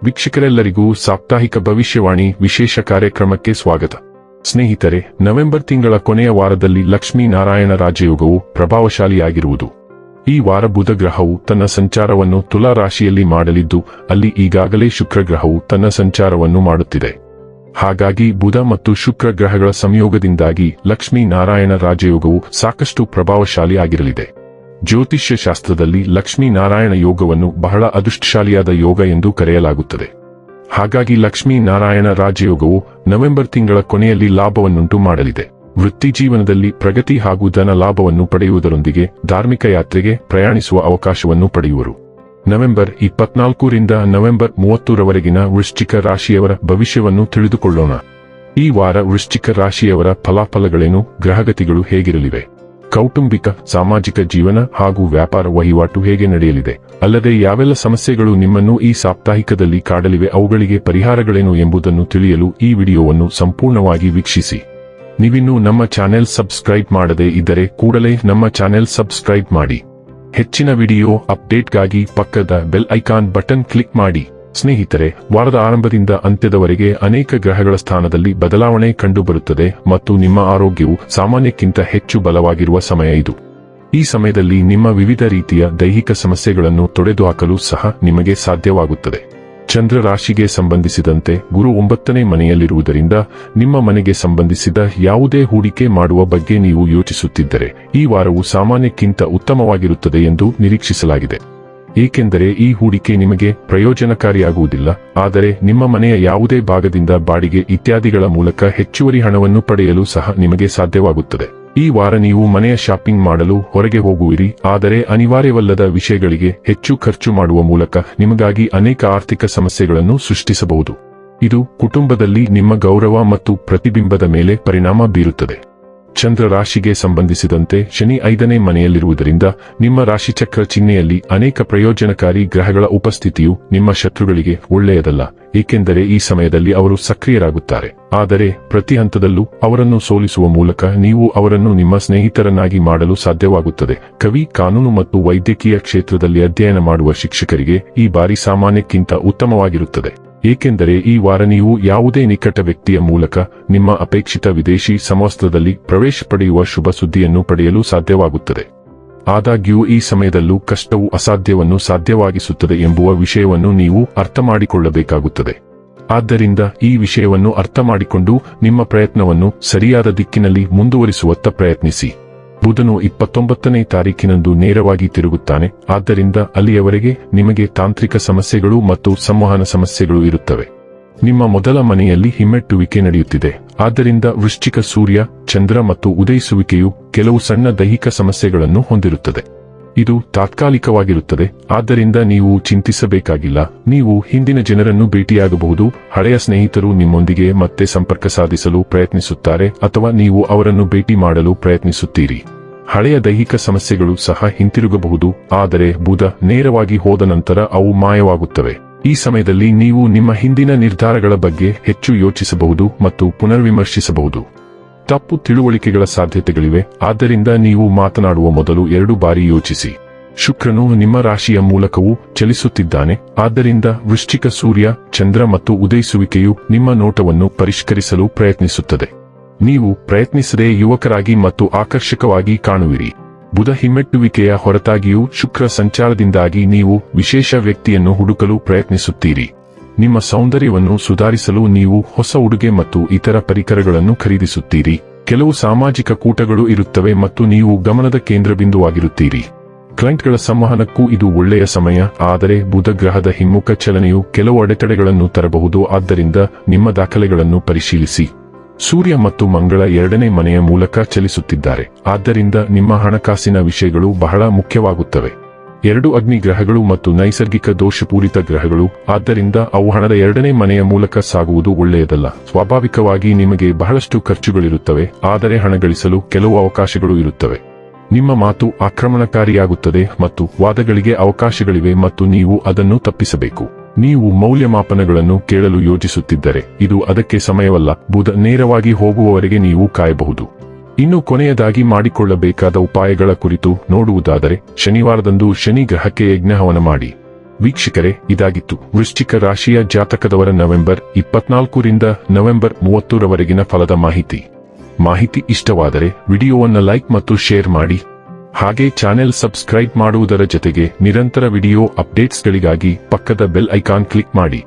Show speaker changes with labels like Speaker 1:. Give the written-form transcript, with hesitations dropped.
Speaker 1: ವೀಕ್ಷಕರೆಲ್ಲರಿಗೂ ಸಾಪ್ತಾಹಿಕ ಭವಿಷ್ಯವಾಣಿ ವಿಶೇಷ ಕಾರ್ಯಕ್ರಮಕ್ಕೆ ಸ್ವಾಗತ. ಸ್ನೇಹಿತರೆ, ನವೆಂಬರ್ ತಿಂಗಳ ಕೊನೆಯ ವಾರದಲ್ಲಿ ಲಕ್ಷ್ಮೀ ನಾರಾಯಣ ರಾಜಯೋಗವು ಪ್ರಭಾವಶಾಲಿಯಾಗಿರುವುದು. ಈ ವಾರ ಬುಧ ಗ್ರಹವು ತನ್ನ ಸಂಚಾರವನ್ನು ತುಲಾ ರಾಶಿಯಲ್ಲಿ ಮಾಡಲಿದ್ದು, ಅಲ್ಲಿ ಈಗಾಗಲೇ ಶುಕ್ರ ಗ್ರಹವು ತನ್ನ ಸಂಚಾರವನ್ನು ಮಾಡುತ್ತಿದೆ. ಹಾಗಾಗಿ ಬುಧ ಮತ್ತು ಶುಕ್ರ ಗ್ರಹಗಳ ಸಂಯೋಗದಿಂದಾಗಿ ಲಕ್ಷ್ಮೀ ನಾರಾಯಣ ರಾಜಯೋಗವು ಸಾಕಷ್ಟು ಪ್ರಭಾವಶಾಲಿ ಆಗಿರಲಿದೆ. ಜ್ಯೋತಿಷ್ಯ ಶಾಸ್ತ್ರದಲ್ಲಿ ಲಕ್ಷ್ಮೀ ನಾರಾಯಣ ಯೋಗವನ್ನು ಬಹಳ ಅದೃಷ್ಟಶಾಲಿಯಾದ ಯೋಗ ಎಂದು ಕರೆಯಲಾಗುತ್ತದೆ. ಹಾಗಾಗಿ ಲಕ್ಷ್ಮೀ ನಾರಾಯಣ ರಾಜಯೋಗವು ನವೆಂಬರ್ ತಿಂಗಳ ಕೊನೆಯಲ್ಲಿ ಲಾಭವನ್ನುಂಟು ಮಾಡಲಿದೆ. ವೃತ್ತಿ ಜೀವನದಲ್ಲಿ ಪ್ರಗತಿ ಹಾಗೂ ಧನ ಲಾಭವನ್ನು ಪಡೆಯುವುದರೊಂದಿಗೆ ಧಾರ್ಮಿಕ ಯಾತ್ರೆಗೆ ಪ್ರಯಾಣಿಸುವ ಅವಕಾಶವನ್ನು ಪಡೆಯುವರು. ನವೆಂಬರ್ 24ರಿಂದ ನವೆಂಬರ್ 30ರವರೆಗಿನ ವೃಶ್ಚಿಕ ರಾಶಿಯವರ ಭವಿಷ್ಯವನ್ನು ತಿಳಿದುಕೊಳ್ಳೋಣ. ಈ ವಾರ ವೃಶ್ಚಿಕ ರಾಶಿಯವರ ಫಲಾಫಲಗಳೇನು, ಗ್ರಹಗತಿಗಳು ಹೇಗಿರಲಿವೆ, ಕೌಟುಂಬಿಕ ಸಾಮಾಜಿಕ ಜೀವನ ಹಾಗೂ ವ್ಯಾಪಾರ ವಹಿವಾಟು ಹೇಗೆ ನಡೆಯಲಿದೆ, ಅಲ್ಲದೆ ಯಾವೆಲ್ಲ ಸಮಸ್ಯೆಗಳು ನಿಮ್ಮನ್ನು ಈ ಸಾಪ್ತಾಹಿಕದಲ್ಲಿ ಕಾಡಲಿವೆ, ಅವುಗಳಿಗೆ ಪರಿಹಾರಗಳೇನು ಎಂಬುದನ್ನು ತಿಳಿಯಲು ಈ ವಿಡಿಯೋವನ್ನು ಸಂಪೂರ್ಣವಾಗಿ ವೀಕ್ಷಿಸಿ. ನೀವಿನ್ನೂ ನಮ್ಮ ಚಾನೆಲ್ ಸಬ್ಸ್ಕ್ರೈಬ್ ಮಾಡದೇ ಇದ್ದರೆ ಕೂಡಲೇ ನಮ್ಮ ಚಾನೆಲ್ ಸಬ್ಸ್ಕ್ರೈಬ್ ಮಾಡಿ. ಹೆಚ್ಚಿನ ವಿಡಿಯೋ ಅಪ್ಡೇಟ್ಗಾಗಿ ಪಕ್ಕದ ಬೆಲ್ ಐಕಾನ್ ಬಟನ್ ಕ್ಲಿಕ್ ಮಾಡಿ. ಸ್ನೇಹಿತರೆ, ವಾರದ ಆರಂಭದಿಂದ ಅಂತ್ಯದವರೆಗೆ ಅನೇಕ ಗ್ರಹಗಳ ಸ್ಥಾನದಲ್ಲಿ ಬದಲಾವಣೆ ಕಂಡುಬರುತ್ತದೆ ಮತ್ತು ನಿಮ್ಮ ಆರೋಗ್ಯವು ಸಾಮಾನ್ಯಕ್ಕಿಂತ ಹೆಚ್ಚು ಬಲವಾಗಿರುವ ಸಮಯ ಇದು. ಈ ಸಮಯದಲ್ಲಿ ನಿಮ್ಮ ವಿವಿಧ ರೀತಿಯ ದೈಹಿಕ ಸಮಸ್ಯೆಗಳನ್ನು ತೊಡೆದುಹಾಕಲು ಸಹ ನಿಮಗೆ ಸಾಧ್ಯವಾಗುತ್ತದೆ. ಚಂದ್ರ ರಾಶಿಗೆ ಸಂಬಂಧಿಸಿದಂತೆ ಗುರು 9ನೇ ಮನೆಯಲ್ಲಿರುವುದರಿಂದ ನಿಮ್ಮ ಮನೆಗೆ ಸಂಬಂಧಿಸಿದ ಯಾವುದೇ ಹೂಡಿಕೆ ಮಾಡುವ ಬಗ್ಗೆ ನೀವು ಯೋಚಿಸುತ್ತಿದ್ದರೆ ಈ ವಾರವು ಸಾಮಾನ್ಯಕ್ಕಿಂತ ಉತ್ತಮವಾಗಿರುತ್ತದೆ ಎಂದು ನಿರೀಕ್ಷಿಸಲಾಗಿದೆ. ಏಕೆಂದರೆ ಈ ಹೂಡಿಕೆ ನಿಮಗೆ ಪ್ರಯೋಜನಕಾರಿಯಾಗುವುದಿಲ್ಲ, ಆದರೆ ನಿಮ್ಮ ಮನೆಯ ಯಾವುದೇ ಭಾಗದಿಂದ ಬಾಡಿಗೆ ಇತ್ಯಾದಿಗಳ ಮೂಲಕ ಹೆಚ್ಚುವರಿ ಹಣವನ್ನು ಪಡೆಯಲು ಸಹ ನಿಮಗೆ ಸಾಧ್ಯವಾಗುತ್ತದೆ. ಈ ವಾರ ನೀವು ಮನೆಯ ಶಾಪಿಂಗ್ ಮಾಡಲು ಹೊರಗೆ ಹೋಗುವಿರಿ, ಆದರೆ ಅನಿವಾರ್ಯವಲ್ಲದ ವಿಷಯಗಳಿಗೆ ಹೆಚ್ಚು ಖರ್ಚು ಮಾಡುವ ಮೂಲಕ ನಿಮಗಾಗಿ ಅನೇಕ ಆರ್ಥಿಕ ಸಮಸ್ಯೆಗಳನ್ನು ಸೃಷ್ಟಿಸಬಹುದು. ಇದು ಕುಟುಂಬದಲ್ಲಿ ನಿಮ್ಮ ಗೌರವ ಮತ್ತು ಪ್ರತಿಬಿಂಬದ ಮೇಲೆ ಪರಿಣಾಮ ಬೀರುತ್ತದೆ. ಚಂದ್ರ ರಾಶಿಗೆ ಸಂಬಂಧಿಸಿದಂತೆ ಶನಿ 5ನೇ ಮನೆಯಲ್ಲಿರುವುದರಿಂದ ನಿಮ್ಮ ರಾಶಿಚಕ್ರ ಚಿಹ್ನೆಯಲ್ಲಿ ಅನೇಕ ಪ್ರಯೋಜನಕಾರಿ ಗ್ರಹಗಳ ಉಪಸ್ಥಿತಿಯು ನಿಮ್ಮ ಶತ್ರುಗಳಿಗೆ ಒಳ್ಳೆಯದಲ್ಲ, ಏಕೆಂದರೆ ಈ ಸಮಯದಲ್ಲಿ ಅವರು ಸಕ್ರಿಯರಾಗುತ್ತಾರೆ. ಆದರೆ ಪ್ರತಿ ಹಂತದಲ್ಲೂ ಅವರನ್ನು ಸೋಲಿಸುವ ಮೂಲಕ ನೀವು ಅವರನ್ನು ನಿಮ್ಮ ಸ್ನೇಹಿತರನ್ನಾಗಿ ಮಾಡಲು ಸಾಧ್ಯವಾಗುತ್ತದೆ. ಕವಿ, ಕಾನೂನು ಮತ್ತು ವೈದ್ಯಕೀಯ ಕ್ಷೇತ್ರದಲ್ಲಿ ಅಧ್ಯಯನ ಮಾಡುವ ಶಿಕ್ಷಕರಿಗೆ ಈ ಬಾರಿ ಸಾಮಾನ್ಯಕ್ಕಿಂತ ಉತ್ತಮವಾಗಿರುತ್ತದೆ, ಏಕೆಂದರೆ ಈ ವಾರ ನೀವು ಯಾವುದೇ ನಿಕಟ ವ್ಯಕ್ತಿಯ ಮೂಲಕ ನಿಮ್ಮ ಅಪೇಕ್ಷಿತ ವಿದೇಶಿ ಸಮವಸ್ತ್ರದಲ್ಲಿ ಪ್ರವೇಶ ಪಡೆಯುವ ಶುಭ ಸುದ್ದಿಯನ್ನು ಪಡೆಯಲು ಸಾಧ್ಯವಾಗುತ್ತದೆ. ಆದಾಗ್ಯೂ ಈ ಸಮಯದಲ್ಲೂ ಕಷ್ಟವು ಅಸಾಧ್ಯವನ್ನು ಸಾಧ್ಯವಾಗಿಸುತ್ತದೆ ಎಂಬುವ ವಿಷಯವನ್ನು ನೀವು ಅರ್ಥಮಾಡಿಕೊಳ್ಳಬೇಕಾಗುತ್ತದೆ. ಆದ್ದರಿಂದ ಈ ವಿಷಯವನ್ನು ಅರ್ಥಮಾಡಿಕೊಂಡು ನಿಮ್ಮ ಪ್ರಯತ್ನವನ್ನು ಸರಿಯಾದ ದಿಕ್ಕಿನಲ್ಲಿ ಮುಂದುವರಿಸುವತ್ತ ಪ್ರಯತ್ನಿಸಿ. ಬುಧನು 29ನೇ ತಾರೀಕಿನಂದು ನೇರವಾಗಿ ತಿರುಗುತ್ತಾನೆ, ಆದ್ದರಿಂದ ಅಲ್ಲಿಯವರೆಗೆ ನಿಮಗೆ ತಾಂತ್ರಿಕ ಸಮಸ್ಯೆಗಳು ಮತ್ತು ಸಂವಹನ ಸಮಸ್ಯೆಗಳು ಇರುತ್ತವೆ. ನಿಮ್ಮ ಮೊದಲ ಮನೆಯಲ್ಲಿ ಹಿಮ್ಮೆಟ್ಟುವಿಕೆ ನಡೆಯುತ್ತಿದೆ, ಆದ್ದರಿಂದ ವೃಶ್ಚಿಕ ಸೂರ್ಯ, ಚಂದ್ರ ಮತ್ತು ಉದಯಿಸುವಿಕೆಯು ಕೆಲವು ಸಣ್ಣ ದೈಹಿಕ ಸಮಸ್ಯೆಗಳನ್ನು ಹೊಂದಿರುತ್ತದೆ. ಇದು ತಾತ್ಕಾಲಿಕವಾಗಿರುತ್ತದೆ, ಆದ್ದರಿಂದ ನೀವು ಚಿಂತಿಸಬೇಕಾಗಿಲ್ಲ. ನೀವು ಹಿಂದಿನ ಜನರನ್ನು ಭೇಟಿಯಾಗಬಹುದು, ಹಳೆಯ ಸ್ನೇಹಿತರು ನಿಮ್ಮೊಂದಿಗೆ ಮತ್ತೆ ಸಂಪರ್ಕ ಸಾಧಿಸಲು ಪ್ರಯತ್ನಿಸುತ್ತಾರೆ ಅಥವಾ ನೀವು ಅವರನ್ನು ಭೇಟಿ ಮಾಡಲು ಪ್ರಯತ್ನಿಸುತ್ತೀರಿ. ಹಳೆಯ ದೈಹಿಕ ಸಮಸ್ಯೆಗಳು ಸಹ ಹಿಂತಿರುಗಬಹುದು, ಆದರೆ ಬುಧ ನೇರವಾಗಿ ಹೋದ ನಂತರ ಅವು ಮಾಯವಾಗುತ್ತವೆ. ಈ ಸಮಯದಲ್ಲಿ ನೀವು ನಿಮ್ಮ ಹಿಂದಿನ ನಿರ್ಧಾರಗಳ ಬಗ್ಗೆ ಹೆಚ್ಚು ಯೋಚಿಸಬಹುದು ಮತ್ತು ಪುನರ್ವಿಮರ್ಶಿಸಬಹುದು. ತಪ್ಪು ತಿಳುವಳಿಕೆಗಳ ಸಾಧ್ಯತೆಗಳಿವೆ, ಆದ್ದರಿಂದ ನೀವು ಮಾತನಾಡುವ ಮೊದಲು 2 ಬಾರಿ ಯೋಚಿಸಿ. ಶುಕ್ರನು ನಿಮ್ಮ ರಾಶಿಯ ಮೂಲಕವೂ ಚಲಿಸುತ್ತಿದ್ದಾನೆ, ಆದ್ದರಿಂದ ವೃಶ್ಚಿಕ ಸೂರ್ಯ, ಚಂದ್ರ ಮತ್ತು ಉದಯಿಸುವಿಕೆಯು ನಿಮ್ಮ ನೋಟವನ್ನು ಪರಿಷ್ಕರಿಸಲು ಪ್ರಯತ್ನಿಸುತ್ತದೆ. ನೀವು ಪ್ರಯತ್ನಿಸದೆ ಯುವಕರಾಗಿ ಮತ್ತು ಆಕರ್ಷಕವಾಗಿ ಕಾಣುವಿರಿ. ಬುಧ ಹಿಮ್ಮೆಟ್ಟುವಿಕೆಯ ಹೊರತಾಗಿಯೂ ಶುಕ್ರ ಸಂಚಾರದಿಂದಾಗಿ ನೀವು ವಿಶೇಷ ವ್ಯಕ್ತಿಯನ್ನು ಹುಡುಕಲು ಪ್ರಯತ್ನಿಸುತ್ತೀರಿ. ನಿಮ್ಮ ಸೌಂದರ್ಯವನ್ನು ಸುಧಾರಿಸಲು ನೀವು ಹೊಸ ಉಡುಗೆ ಮತ್ತು ಇತರ ಪರಿಕರಗಳನ್ನು ಖರೀದಿಸುತ್ತೀರಿ. ಕೆಲವು ಸಾಮಾಜಿಕ ಕೂಟಗಳು ಇರುತ್ತವೆ ಮತ್ತು ನೀವು ಗಮನದ ಕೇಂದ್ರಬಿಂದುವಾಗಿರುತ್ತೀರಿ. ಕ್ಲೈಂಟ್ಗಳ ಸಂವಹನಕ್ಕೂ ಇದು ಒಳ್ಳೆಯ ಸಮಯ, ಆದರೆ ಬುಧ ಗ್ರಹದ ಹಿಮ್ಮುಖ ಚಲನೆಯು ಕೆಲವು ಅಡೆತಡೆಗಳನ್ನು ತರಬಹುದು, ಆದ್ದರಿಂದ ನಿಮ್ಮ ದಾಖಲೆಗಳನ್ನು ಪರಿಶೀಲಿಸಿ. ಸೂರ್ಯ ಮತ್ತು ಮಂಗಳ 2ನೇ ಮನೆಯ ಮೂಲಕ ಚಲಿಸುತ್ತಿದ್ದಾರೆ, ಆದ್ದರಿಂದ ನಿಮ್ಮ ಹಣಕಾಸಿನ ವಿಷಯಗಳು ಬಹಳ ಮುಖ್ಯವಾಗುತ್ತವೆ. 2 ಅಗ್ನಿ ಗ್ರಹಗಳು ಮತ್ತು ನೈಸರ್ಗಿಕ ದೋಷಪೂರಿತ ಗ್ರಹಗಳು, ಆದ್ದರಿಂದ ಅವು ಹಣದ 2ನೇ ಮನೆಯ ಮೂಲಕ ಸಾಗುವುದು ಒಳ್ಳೆಯದಲ್ಲ. ಸ್ವಾಭಾವಿಕವಾಗಿ ನಿಮಗೆ ಬಹಳಷ್ಟು ಖರ್ಚುಗಳಿರುತ್ತವೆ, ಆದರೆ ಹಣ ಗಳಿಸಲು ಕೆಲವು ಅವಕಾಶಗಳು ಇರುತ್ತವೆ. ನಿಮ್ಮ ಮಾತು ಆಕ್ರಮಣಕಾರಿಯಾಗುತ್ತದೆ ಮತ್ತು ವಾದಗಳಿಗೆ ಅವಕಾಶಗಳಿವೆ ಮತ್ತು ನೀವು ಅದನ್ನು ತಪ್ಪಿಸಬೇಕು. ನೀವು ಮೌಲ್ಯಮಾಪನಗಳನ್ನು ಕೇಳಲು ಯೋಚಿಸುತ್ತಿದ್ದರೆ ಇದು ಅದಕ್ಕೆ ಸಮಯವಲ್ಲ. ಬುಧ ನೇರವಾಗಿ ಹೋಗುವವರೆಗೆ ನೀವು ಕಾಯಬಹುದು. ಇನ್ನು ಕೊನೆಯದಾಗಿ ಮಾಡಿಕೊಳ್ಳಬೇಕಾದ ಉಪಾಯಗಳ ಕುರಿತು ನೋಡುವುದಾದರೆ, ಶನಿವಾರದಂದು ಶನಿ ಗ್ರಹಕ್ಕೆ ಯಜ್ಞಹವನ ಮಾಡಿ. ವೀಕ್ಷಕರೇ, ಇದಾಗಿತ್ತು ವೃಶ್ಚಿಕ ರಾಶಿಯ ಜಾತಕದವರ ನವೆಂಬರ್ 24ರಿಂದ ನವೆಂಬರ್ 30ರವರೆಗಿನ ಫಲದ ಮಾಹಿತಿ ಇಷ್ಟವಾದರೆ ವಿಡಿಯೋವನ್ನು ಲೈಕ್ ಮತ್ತು ಶೇರ್ ಮಾಡಿ. ಹಾಗೆ ಚಾನೆಲ್ ಸಬ್ಸ್ಕ್ರೈಬ್ ಮಾಡುವುದರ ಜೊತೆಗೆ ನಿರಂತರ ವಿಡಿಯೋ ಅಪ್ಡೇಟ್ಸ್ಗಳಿಗಾಗಿ ಪಕ್ಕದ ಬೆಲ್ ಐಕಾನ್ ಕ್ಲಿಕ್ ಮಾಡಿ.